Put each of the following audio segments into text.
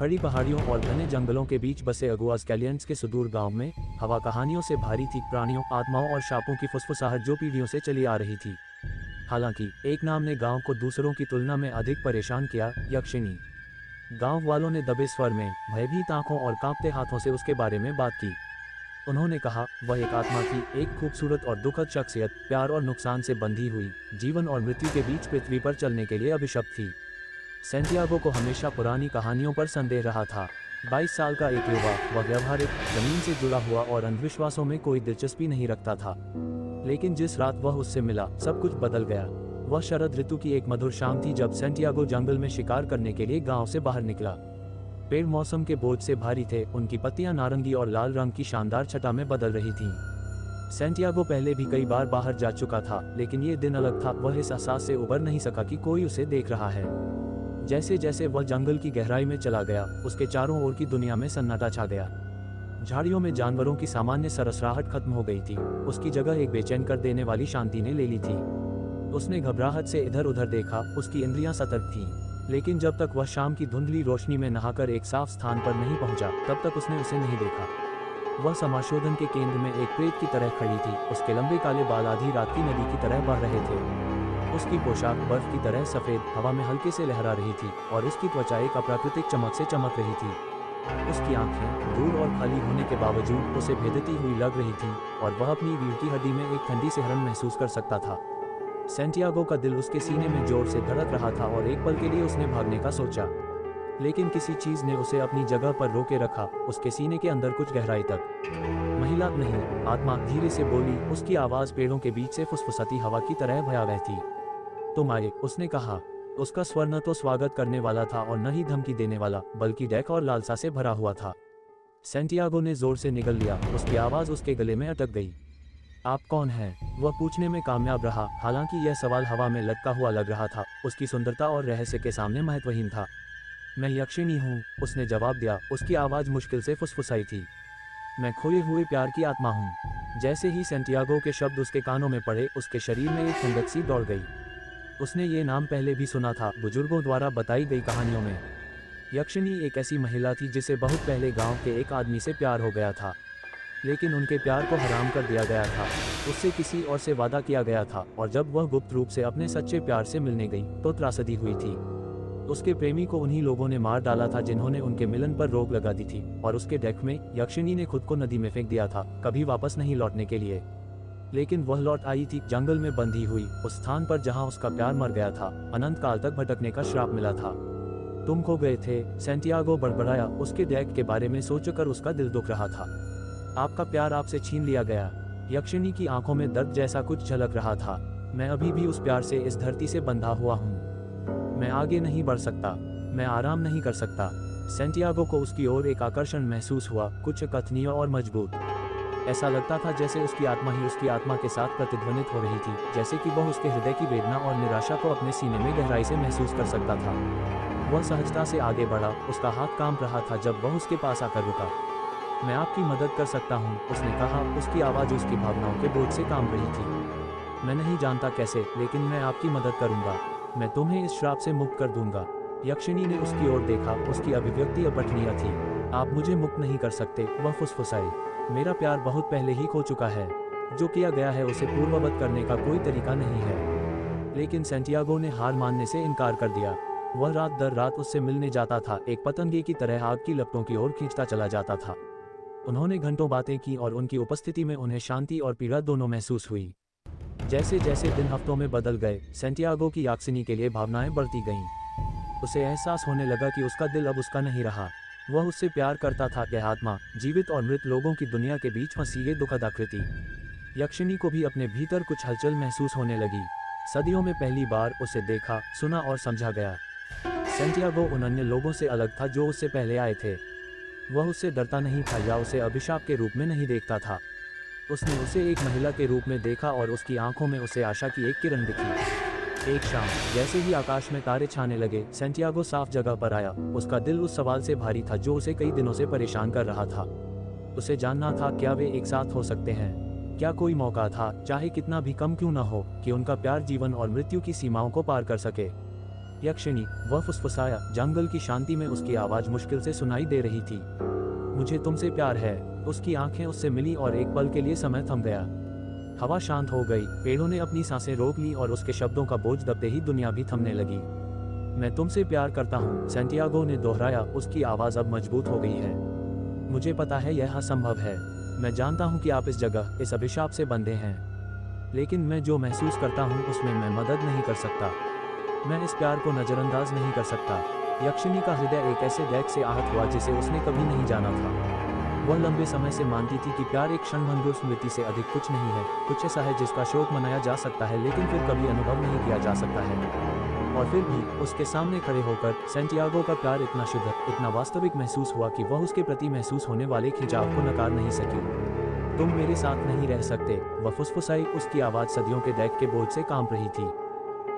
खड़ी पहाड़ियों और घने जंगलों के बीच बसे अगुआस्कैलियंस के सुदूर गांव में हवा कहानियों से भारी थी, प्राणियों, आत्माओं और शापों की फुसफुसाहट जो पीढ़ियों से चली आ रही थी। हालांकि एक नाम ने गांव को दूसरों की तुलना में अधिक परेशान किया, यक्षिणी। गांव वालों ने दबे स्वर में, भयभीत आंखों और कांपते हाथों से उसके बारे में बात की। उन्होंने कहा, वह एक आत्मा थी, एक खूबसूरत और दुखद शख्सियत, प्यार और नुकसान से बंधी हुई, जीवन और मृत्यु के बीच पृथ्वी पर चलने के लिए अभिशप्त थी। सैंटियागो को हमेशा पुरानी कहानियों पर संदेह रहा था। 22 साल का एक युवा, वह व्यवहारिक, जमीन से जुड़ा हुआ और अंधविश्वासों में कोई दिलचस्पी नहीं रखता था। लेकिन जिस रात वह उससे मिला, सब कुछ बदल गया। वह शरद ऋतु की एक मधुर शाम थी जब सैंटियागो जंगल में शिकार करने के लिए गांव से बाहर निकला। पेड़ मौसम के बोझ से भारी थे, उनकी पत्तियां नारंगी और लाल रंग की शानदार छटा में बदल रही थीं। सैंटियागो पहले भी कई बार बाहर जा चुका था, लेकिन ये दिन अलग था। वह इस एहसास से उबर नहीं सका कि कोई उसे देख रहा है। जैसे जैसे वह जंगल की गहराई में चला गया, उसके चारों ओर की दुनिया में सन्नाटा छा गया। झाड़ियों में जानवरों की सामान्य सरसराहट खत्म हो गई थी, उसकी जगह एक बेचैन कर देने वाली शांति ने ले ली थी। उसने घबराहट से इधर उधर देखा, उसकी इंद्रियां सतर्क थीं। लेकिन जब तक वह शाम की धुंधली रोशनी में नहाकर एक साफ स्थान पर नहीं पहुंचा, तब तक उसने उसे नहीं देखा। वह समाशोधन के केंद्र में एक प्रेत की तरह खड़ी थी, उसके लंबे काले बाल आधी रात की नदी की तरह बह रहे थे। उसकी पोशाक बर्फ की तरह सफेद, हवा में हल्के से लहरा रही थी, और उसकी त्वचा एक अप्राकृतिक चमक से चमक रही थी। उसकी आंखें दूर और खाली होने के बावजूद उसे भेदती हुई लग रही थीं, और वह अपनी रीढ़ की हड्डी में एक ठंडी सिहरन महसूस कर सकता था। सैंटियागो का दिल उसके सीने में जोर से धड़क रहा था और एक पल के लिए उसने भागने का सोचा, लेकिन किसी चीज ने उसे अपनी जगह पर रोके रखा, उसके सीने के अंदर कुछ गहराई तक। महिला नहीं, आत्मा धीरे से बोली, उसकी आवाज पेड़ों के बीच से फुसफुसाती हवा की तरह भयावह थी। तुम आए, उसने कहा। उसका स्वर न तो स्वागत करने वाला था और न ही धमकी देने वाला, बल्कि डैक और लालसा से भरा हुआ था। सैंटियागो ने जोर से निगल लिया, उसकी आवाज उसके गले में अटक गई। आप कौन हैं? वह पूछने में कामयाब रहा, हालांकि यह सवाल हवा में लटका हुआ लग रहा था, उसकी सुंदरता और रहस्य के सामने महत्वहीन था। मैं यक्षिणी हूँ, उसने जवाब दिया, उसकी आवाज मुश्किल से फुसफुसाई थी। मैं खोए हुए प्यार की आत्मा हूँ। जैसे ही सैंटियागो के शब्द उसके कानों में पड़े, उसके शरीर में एक ठंडक सी दौड़ गई। उसने ये नाम पहले भी सुना था, बुजुर्गों द्वारा बताई गई कहानियों में। यक्षिणी एक ऐसी महिला थी जिसे बहुत पहले गांव के एक आदमी से प्यार हो गया था, लेकिन उनके प्यार को हराम कर दिया गया था। उससे किसी और से वादा किया गया था, और जब वह गुप्त रूप से अपने सच्चे प्यार से मिलने गई, तो त्रासदी हुई थी। उसके प्रेमी को उन्हीं लोगों ने मार डाला था जिन्होंने उनके मिलन पर रोक लगा दी थी, और उसके डेक में यक्षिणी ने खुद को नदी में फेंक दिया था, कभी वापस नहीं लौटने के लिए। लेकिन वह लौट आई थी, जंगल में बंधी हुई, उस स्थान पर जहां उसका प्यार मर गया था, अनंत काल तक भटकने का श्राप मिला था। तुम खो गए थे, सैंटियागो बड़बड़ाया, उसके डेक के बारे में सोचकर उसका दिल दुख रहा था। आपका प्यार आपसे छीन लिया गया। यक्षिणी की आंखों में दर्द जैसा कुछ झलक रहा था। मैं अभी भी उस प्यार से इस धरती से बंधा हुआ हूँ। मैं आगे नहीं बढ़ सकता, मैं आराम नहीं कर सकता। सैंटियागो को उसकी ओर एक आकर्षण महसूस हुआ, कुछ अकथनीय और मजबूत। ऐसा लगता था जैसे उसकी आत्मा ही उसकी आत्मा के साथ प्रतिध्वनित हो रही थी, जैसे कि वह उसके हृदय की वेदना और निराशा को अपने सीने में गहराई से महसूस कर सकता था। वह सहजता से आगे बढ़ा, उसका हाथ कांप रहा था जब वह उसके पास आकर रुका। मैं आपकी मदद कर सकता हूँ, उसने कहा, उसकी आवाज़ उसकी भावनाओं के बोझ से कांप रही थी। मैं नहीं जानता कैसे, लेकिन मैं आपकी मदद करूँगा। मैं तुम्हें इस श्राप से मुक्त कर दूंगा। यक्षिणी ने उसकी ओर देखा, उसकी अभिव्यक्ति अपठनीय थी। आप मुझे मुक्त नहीं कर सकते, वह फुसफुसाई। मेरा प्यार बहुत पहले ही खो चुका है। जो किया गया है उसे पूर्ववत करने का कोई तरीका नहीं है। लेकिन सैंटियागो ने हार मानने से इनकार कर दिया। वह रात दर रात उससे मिलने जाता था, एक पतंगे की तरह आग की लपटों की ओर खींचता चला जाता था। उन्होंने घंटों बातें की और उनकी उपस्थिति में उन्हें शांति और पीड़ा दोनों महसूस हुई। जैसे जैसे दिन हफ्तों में बदल गए, सैंटियागो की यक्षिणी के लिए भावनाएं बढ़ती गईं। उसे एहसास होने लगा कि उसका दिल अब उसका नहीं रहा। वह उससे प्यार करता था, यह आत्मा, जीवित और मृत लोगों की दुनिया के बीच फंसी ये दुखद आकृति। यक्षिणी को भी अपने भीतर कुछ हलचल महसूस होने लगी। सदियों में पहली बार उसे देखा, सुना और समझा गया। सैंटियागो उन अन्य लोगों से अलग था जो उससे पहले आए थे। वह उससे डरता नहीं था या उसे अभिशाप के रूप में नहीं देखता था। उसने उसे एक महिला के रूप में देखा और उसकी आंखों में उसे आशा की एक किरण दिखी। एक शाम जैसे ही आकाश में तारे छाने लगे, सैंटियागो साफ जगह पर आया। उसका दिल उस सवाल से भारी था जो उसे कई दिनों से परेशान कर रहा था। उसे जानना था, क्या वे एक साथ हो सकते हैं? क्या कोई मौका था, चाहे कितना भी कम क्यों न हो, कि उनका प्यार जीवन और मृत्यु की सीमाओं को पार कर सके? यक्षिणी, वह फुसफुसाया, जंगल की शांति में उसकी आवाज मुश्किल से सुनाई दे रही थी। मुझे तुमसे प्यार है। उसकी आंखें उससे मिली और एक पल के लिए समय थम गया। हवा शांत हो गई, पेड़ों ने अपनी सांसें रोक ली और उसके शब्दों का बोझ दबते ही दुनिया भी थमने लगी। मैं तुमसे प्यार करता हूँ, सैंटियागो ने दोहराया, उसकी आवाज़ अब मजबूत हो गई है। मुझे पता है यह असंभव है। मैं जानता हूँ कि आप इस जगह, इस अभिशाप से बंधे हैं। लेकिन मैं जो महसूस करता हूँ उसमें मैं मदद नहीं कर सकता। मैं इस प्यार को नज़रअंदाज नहीं कर सकता। यक्षिणी का हृदय एक ऐसे दैक से आहत हुआ जिसे उसने कभी नहीं जाना था। वह लंबे समय से मानती थी कि प्यार एक क्षणभंगुर स्मृति से अधिक कुछ नहीं है, कुछ ऐसा है जिसका शोक मनाया जा सकता है लेकिन फिर कभी अनुभव नहीं किया जा सकता है। और फिर भी उसके सामने खड़े होकर सैंटियागो का प्यार इतना शुद्ध, इतना वास्तविक महसूस हुआ कि वह उसके प्रति महसूस होने वाले खिंचाव को नकार नहीं सकी। तुम मेरे साथ नहीं रह सकते, वह फुसफुसाई, उसकी आवाज़ सदियों के दैक के बोझ से कांप रही थी।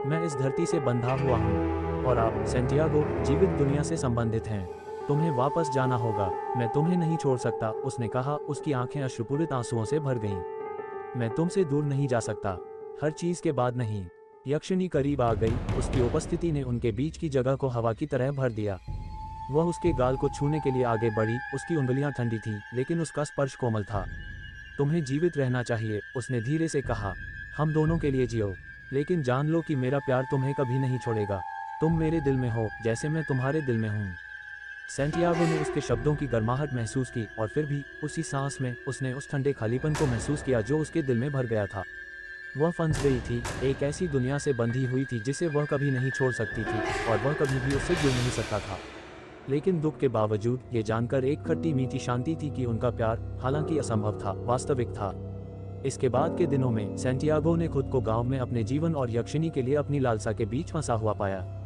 मैं इस धरती से बंधा हुआ हूँ और आप, सैंटियागो, जीवित दुनिया से संबंधित हैं। तुम्हें वापस जाना होगा। मैं तुम्हें नहीं छोड़ सकता, उसने कहा, उसकी आंखें अश्रुपूरित आंसुओं से भर गईं। मैं तुमसे दूर नहीं जा सकता, हर चीज के बाद नहीं। यक्षिणी करीब आ गई, उसकी उपस्थिति ने उनके बीच की जगह को हवा की तरह भर दिया। वह उसके गाल को छूने के लिए आगे बढ़ी, उसकी उंगलियां ठंडी थीं, लेकिन उसका स्पर्श कोमल था। तुम्हें जीवित रहना चाहिए, उसने धीरे से कहा। हम दोनों के लिए जियो, लेकिन जान लो कि मेरा प्यार तुम्हें कभी नहीं छोड़ेगा। तुम मेरे दिल में हो, जैसे मैं तुम्हारे दिल में हूँ। सैंटियागो ने उसके शब्दों की गर्माहट महसूस की और फिर भी उसी सांस में उसने उस ठंडे खालीपन को महसूस किया जो उसके दिल में भर गया था। वह फंस गई थी, एक ऐसी दुनिया से बंधी हुई थी जिसे वह कभी नहीं छोड़ सकती थी और वह कभी भी उससे जुड़ नहीं सकता था। लेकिन दुख के बावजूद ये जानकर एक खट्टी मीठी शांति थी कि उनका प्यार, हालांकि असंभव था, वास्तविक था। इसके बाद के दिनों में सैंटियागो ने खुद को गांव में अपने जीवन और यक्षिणी के लिए अपनी लालसा के बीच फंसा हुआ पाया।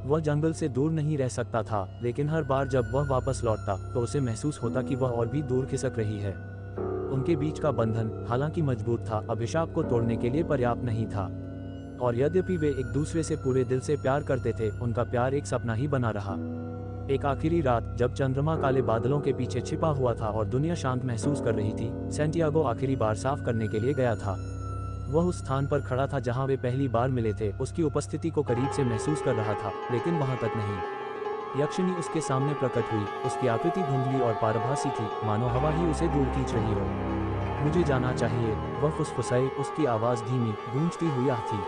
वह जंगल से दूर नहीं रह सकता था, लेकिन हर बार जब वह वापस लौटता तो उसे महसूस होता कि वह और भी दूर खिसक रही है। उनके बीच का बंधन, हालांकि मजबूत था, अभिशाप को तोड़ने के लिए पर्याप्त नहीं था। और यद्यपि वे एक दूसरे से पूरे दिल से प्यार करते थे, उनका प्यार एक सपना ही बना रहा। एक आखिरी रात, जब चंद्रमा काले बादलों के पीछे छिपा हुआ था और दुनिया शांत महसूस कर रही थी, सैंटियागो आखिरी बार साफ करने के लिए गया था। वह उस स्थान पर खड़ा था जहां वे पहली बार मिले थे, उसकी उपस्थिति को करीब से महसूस कर रहा था, लेकिन वहां तक नहीं। यक्षिणी उसके सामने प्रकट हुई, उसकी आकृति धुंधली और पारभासी थी, मानो हवा ही उसे दूर खींच रही हो। मुझे जाना चाहिए, वह फुसफुसाई, उसकी आवाज़ धीमी, गूंजती हुई थी।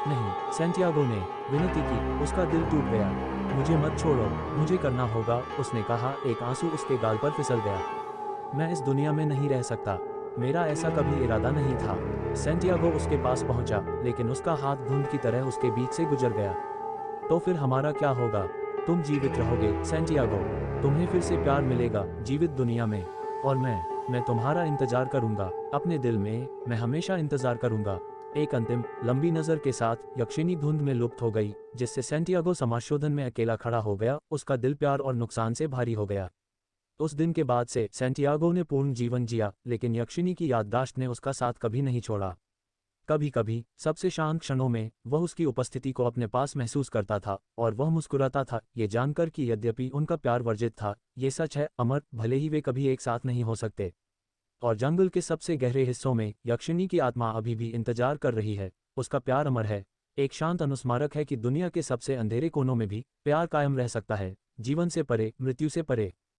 नहीं, सैंटियागो ने विनती की, उसका दिल टूट गया। मुझे मत छोड़ो, मुझे करना होगा, उसने कहा, एक आंसू उसके गाल पर फिसल गया। मैं इस दुनिया में नहीं रह सकता, मेरा ऐसा कभी इरादा नहीं था। सैंटियागो उसके पास पहुंचा, लेकिन उसका हाथ धुंध की तरह उसके बीच से गुजर गया। तो फिर हमारा क्या होगा? तुम जीवित रहोगे, सैंटियागो। तुम्हें फिर से प्यार मिलेगा, जीवित दुनिया में। और मैं तुम्हारा इंतजार करूंगा, अपने दिल में, मैं हमेशा इंतजार करूंगा। एक अंतिम, लंबी नजर के साथ यक्षिणी धुंध में लुप्त हो गई, जिससे सैंटियागो समाशोधन में अकेला खड़ा हो गया, उसका दिल प्यार और नुकसान से भारी हो गया। उस दिन के बाद से सैंटियागो ने पूर्ण जीवन जिया, लेकिन यक्षिणी की याददाश्त ने उसका साथ कभी नहीं छोड़ा। कभी कभी, सबसे शांत क्षणों में, वह उसकी उपस्थिति को अपने पास महसूस करता था, और वह मुस्कुराता था, ये जानकर कि यद्यपि उनका प्यार वर्जित था, ये सच है, अमर, भले ही वे कभी एक साथ नहीं हो सकते। और जंगल के सबसे गहरे हिस्सों में यक्षिणी की आत्मा अभी भी इंतजार कर रही है, उसका प्यार अमर है। एक शांत अनुस्मारक है कि दुनिया के सबसे अंधेरे कोनों में भी प्यार कायम रह सकता है, जीवन से परे, मृत्यु से परे।